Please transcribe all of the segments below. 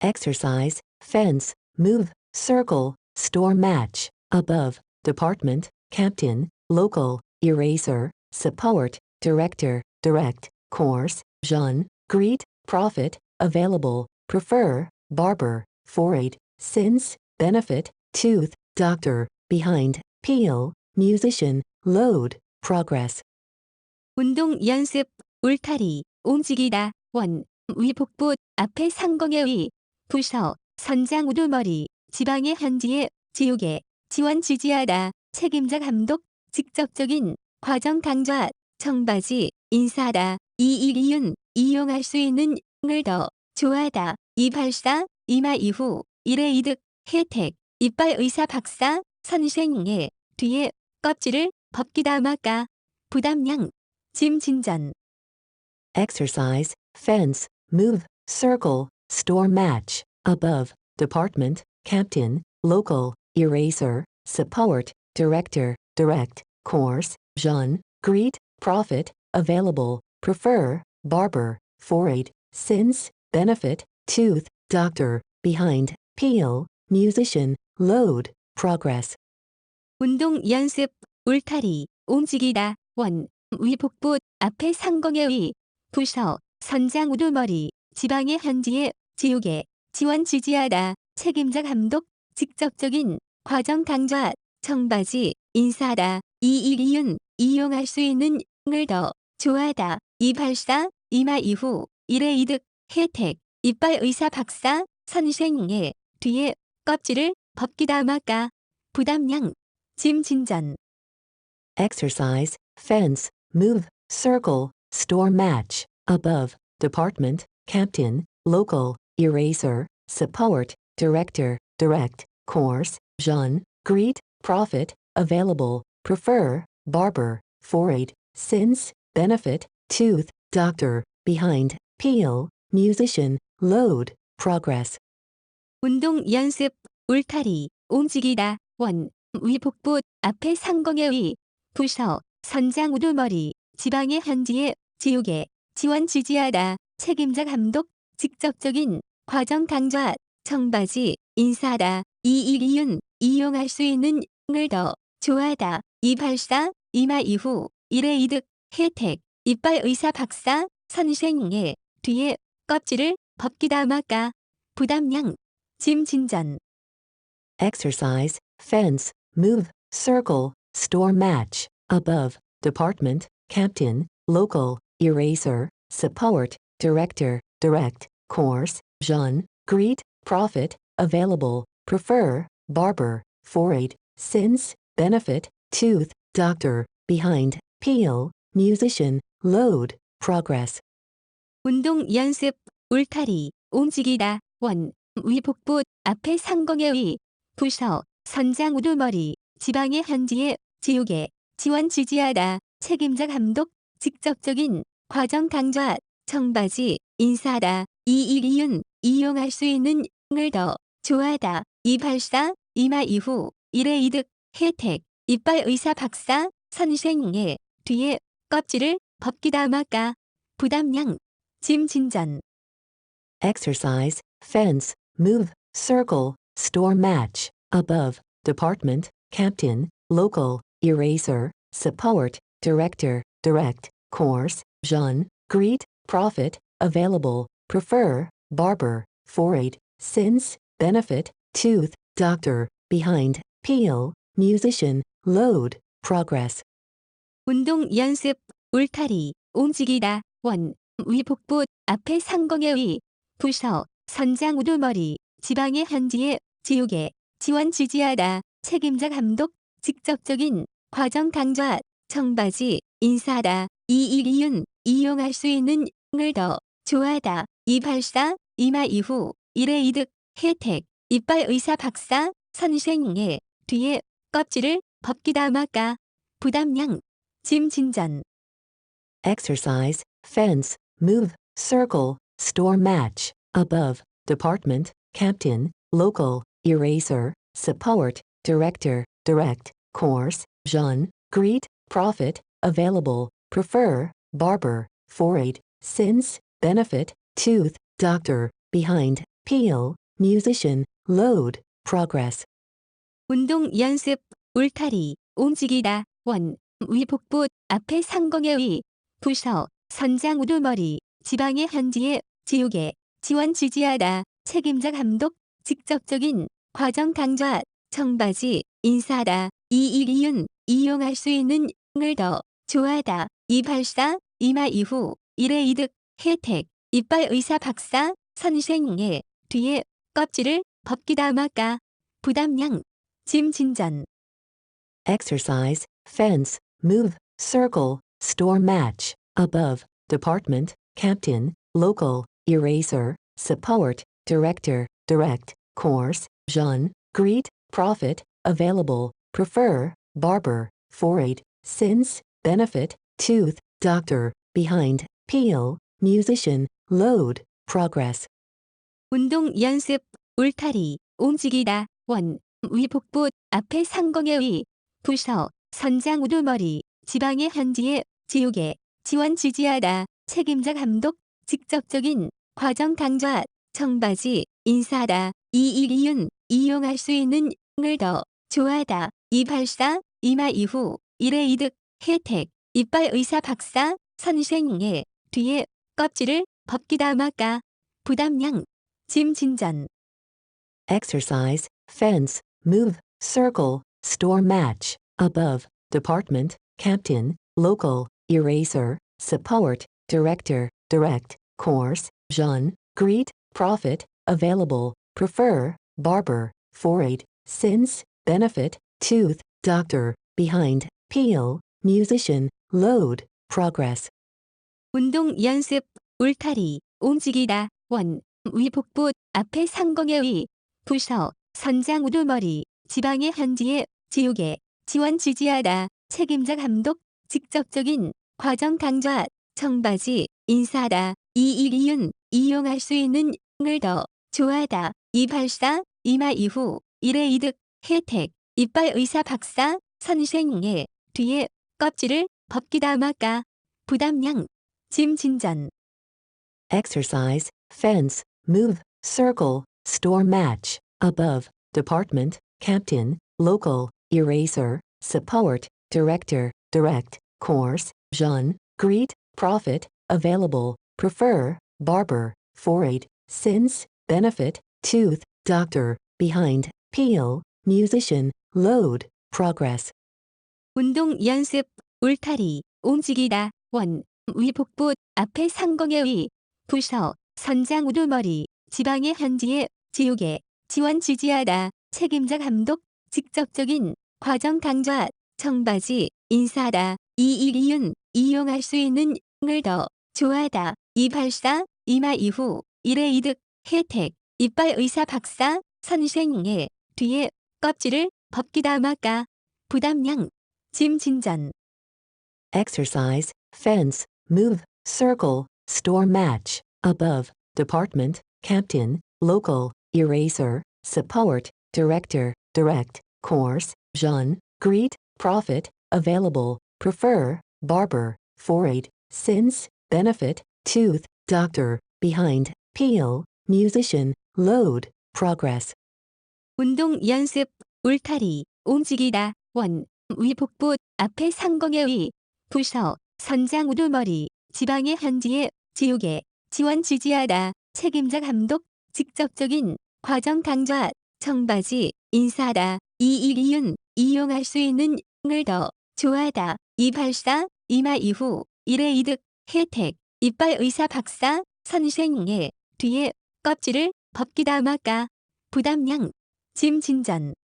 exercise, fence, move, circle, store match, above, department, captain, local, eraser, support, director, direct, course, Jean, greet, profit, available, prefer, barber, foreign, since, benefit, tooth, doctor, behind, peel, musician, load, progress. 운동 연습, 울타리, 움직이다, 원, 위 복부, 앞에 상공의 위, 부서, 선장 우두머리, 지방의 현지에, 지우개, 지원 지지하다, 책임자 감독, 직접적인, 과정 강좌, 청바지, 인사하다, 이익이윤, 이용할 수 있는, 을 더, 좋아하다, 이발사, 이마 이후, 일의 이득, 혜택, 이빨 의사 박사, 선생의, 뒤에, 껍질을, 벗기다 마까, 부담량, 짐 진전. Exercise, fence, move, circle, store match, above, department, captain, local, eraser, support, director, direct, course, Jean, greet, profit, available, prefer, barber, foreign, since, benefit, tooth, doctor, behind, peel, musician, load, progress. 운동 연습, 울타리, 움직이다, 원, 위 복부, 앞에 상공의 위, 부서, 선장 우두머리, 지방의 현지에, 지우개, 지원 지지하다, 책임자 감독, 직접적인, 과정 강좌, 청바지, 인사하다, 이익이윤, 이용할 수 있는, 을 더, 좋아하다, 이발사, 이마 이후, 일의 이득, 혜택, 이빨 의사 박사, 선생의, 뒤에, 껍질을, 벗기다 마까, 부담량, 짐 진전. Exercise, fence, move, circle, store match, above, department, captain, local, eraser, support, director, direct, course, Jean, greet, profit, available, prefer, barber, foreign, since, benefit, tooth, doctor, behind, peel, musician, load, progress. 운동 연습, 울타리, 움직이다, 원, 위 복부, 앞에 상공의 위, 부서, 선장 우두머리, 지방의 현지에, 지우개, 지원 지지하다, 책임자 감독, 직접적인, 과정 강좌, 청바지, 인사하다, 이익이윤, 이용할 수 있는, 을 더, 좋아하다, 이발사, 이마 이후, 일의 이득, 혜택, 이빨 의사 박사, 선생의, 뒤에, 껍질을, 벗기다 마까, 부담량, 짐 진전. Exercise, fence, move, circle, store match, above, department, captain, local, eraser, support, director, direct, course, Jean, greet, profit, available, prefer, barber, foreign, since, benefit, tooth, doctor, behind, peel, musician, load, progress. 운동 연습, 울타리, 움직이다, 원, 위 복부, 앞에 상공의 위, 부서, 선장 우두머리, 지방의 현지에, 지우개, 지원 지지하다, 책임자 감독, 직접적인, 과정 강좌, 청바지, 인사하다, 이익이윤, 이용할 수 있는, 을 더, 좋아하다, 이발사, 이마 이후, 일의 이득, 혜택, 이빨 의사 박사, 선생의, 뒤에, 껍질을, 벗기다 마까, 부담량, 짐 진전. Exercise, fence, move, circle, store match, above, department, captain, local, eraser, support, director, direct, course, Jean, greet, profit, available, prefer, barber, foreign, since, benefit, tooth, doctor, behind, peel, musician, load, progress. 운동 연습, 울타리, 움직이다, 원, 위 복부, 앞에 상공의 위, 부서, 선장 우두머리, 지방의 현지에, 지우개, 지원 지지하다, 책임자 감독, 직접적인, 과정 강좌, 청바지, 인사하다, 이익이윤, 이용할 수 있는, 을 더, 좋아하다, 이발사, 이마 이후, 일의 이득, 혜택, 이빨 의사 박사, 선생의, 뒤에, 껍질을, 벗기다 마까, 부담량, 짐 진전. Exercise, fence, move, circle, store match, above, department, captain, local, eraser, support, director, direct, course, Jean, greet, profit, available, prefer, barber, foreign, since, benefit, tooth, doctor, behind, peel, musician, load, progress. 운동 연습, 울타리, 움직이다, 원, 위 복부, 앞에 상공의 위, 부서, 선장 우두머리, 지방의 현지에, 지우개, 지원 지지하다, 책임자 감독, 직접적인, 과정 강좌, 청바지, 인사하다, 이익이윤, 이용할 수 있는, 을 더, 좋아하다, 이발사, 이마 이후, 일의 이득, 혜택, 이빨 의사 박사, 선생의, 뒤에, 껍질을, 벗기다 마까, 부담량, 짐 진전. Exercise, fence, move, circle, store match, above, department, captain, local, eraser, support, director, direct, course, Jean, greet, profit, available, prefer, barber, foreign, since, benefit, tooth, doctor, behind, peel, musician, load, progress. 운동 연습, 울타리, 움직이다, 원, 위 복부, 앞에 상공의 위, 부서, 선장 우두머리, 지방의 현지에, 지우개, 지원 지지하다, 책임자 감독, 직접적인, 과정 강좌, 청바지, 인사하다, 이익이윤, 이용할 수 있는, 을 더, 좋아하다, 이발사, 이마 이후, 일의 이득, 혜택, 이빨 의사 박사, 선생의, 뒤에, 껍질을, 벗기다 마까, 부담량, 짐 진전. Exercise, fence, move, circle, store match, above, department, captain, local, eraser, support, director, direct, course, Jean, greet, profit, available, prefer, barber, foreign, since, benefit, tooth, doctor, behind, peel, musician, load, progress. 운동 연습, 울타리, 움직이다, 원, 위 복부, 앞에 상공의 위, 부서, 선장 우두머리, 지방의 현지에, 지우개, 지원 지지하다, 책임자 감독, 직접적인, 과정 강좌, 청바지, 인사하다, 이익이윤, 이용할 수 있는, 을 더, 좋아하다, 이발사, 이마 이후, 일의 이득, 혜택, 이빨 의사 박사, 선생의, 뒤에, 껍질을, 벗기다 마까, 부담량, 짐 진전. Exercise, fence, move, circle, store match, above, department, captain, local, eraser, support, director, direct, course, Jean, greet, profit, available, prefer, barber, foreign, since, benefit, tooth, doctor, behind, peel, musician, load, progress. 운동 연습, 울타리, 움직이다, 원, 위 복부, 앞에 상공의 위, 부서, 선장 우두머리, 지방의 현지에, 지우개, 지원 지지하다, 책임자 감독, 직접적인, 과정 강좌, 청바지, 인사하다, 이익이윤, 이용할 수 있는, 을 더, 좋아하다, 이발사, 이마 이후, 일의 이득, 혜택, 이빨 의사 박사, 선생의, 뒤에, 껍질을, 벗기다 마까, 부담량, 짐 진전. Exercise, fence, move, circle, store match, above, department, captain, local, eraser, support, director, direct, course, Jean, greet, profit, available, prefer, barber, foreign, since, benefit, tooth, doctor, behind, peel, musician, load, progress. 운동 연습, 울타리, 움직이다, 원, 위 복부, 앞에 상공의 위, 부서, 선장 우두머리, 지방의 현지에, 지우개, 지원 지지하다, 책임자 감독, 직접적인, 과정 강좌, 청바지, 인사하다, 이익이윤, 이용할 수 있는, 을 더, 좋아하다, 이발사, 이마 이후, 일의 이득, 혜택, 이빨 의사 박사, 선생의, 뒤에, 껍질을, 벗기다 마까, 부담량, 짐 진전.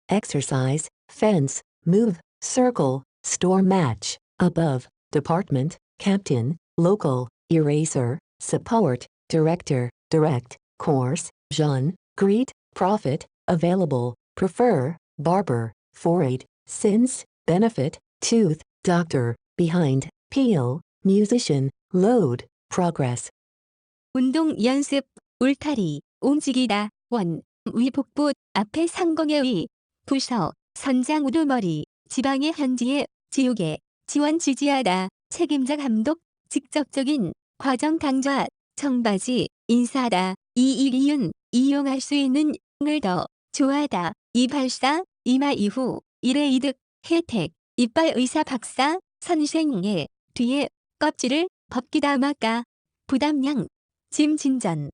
Exercise, fence, move, circle, store match, above, department, captain, local, eraser, support, director, direct, course, Jean, greet, profit, available, prefer, barber, foreign, since, benefit, tooth, doctor, behind, peel, musician, load, progress. 운동 연습, 울타리, 움직이다, 원, 위 복부, 앞에 상공의 위, 부서, 선장 우두머리, 지방의 현지에, 지우개, 지원 지지하다, 책임자 감독, 직접적인, 과정 강좌, 청바지, 인사하다, 이이리은, 이용할 수 있는, 을 더, 좋아하다, 이발사, 이마 이후, 일의 이득, 혜택, 이빨 의사 박사, 선생의, 뒤에, 껍질을, 벗기다 마까, 부담량, 짐 진전.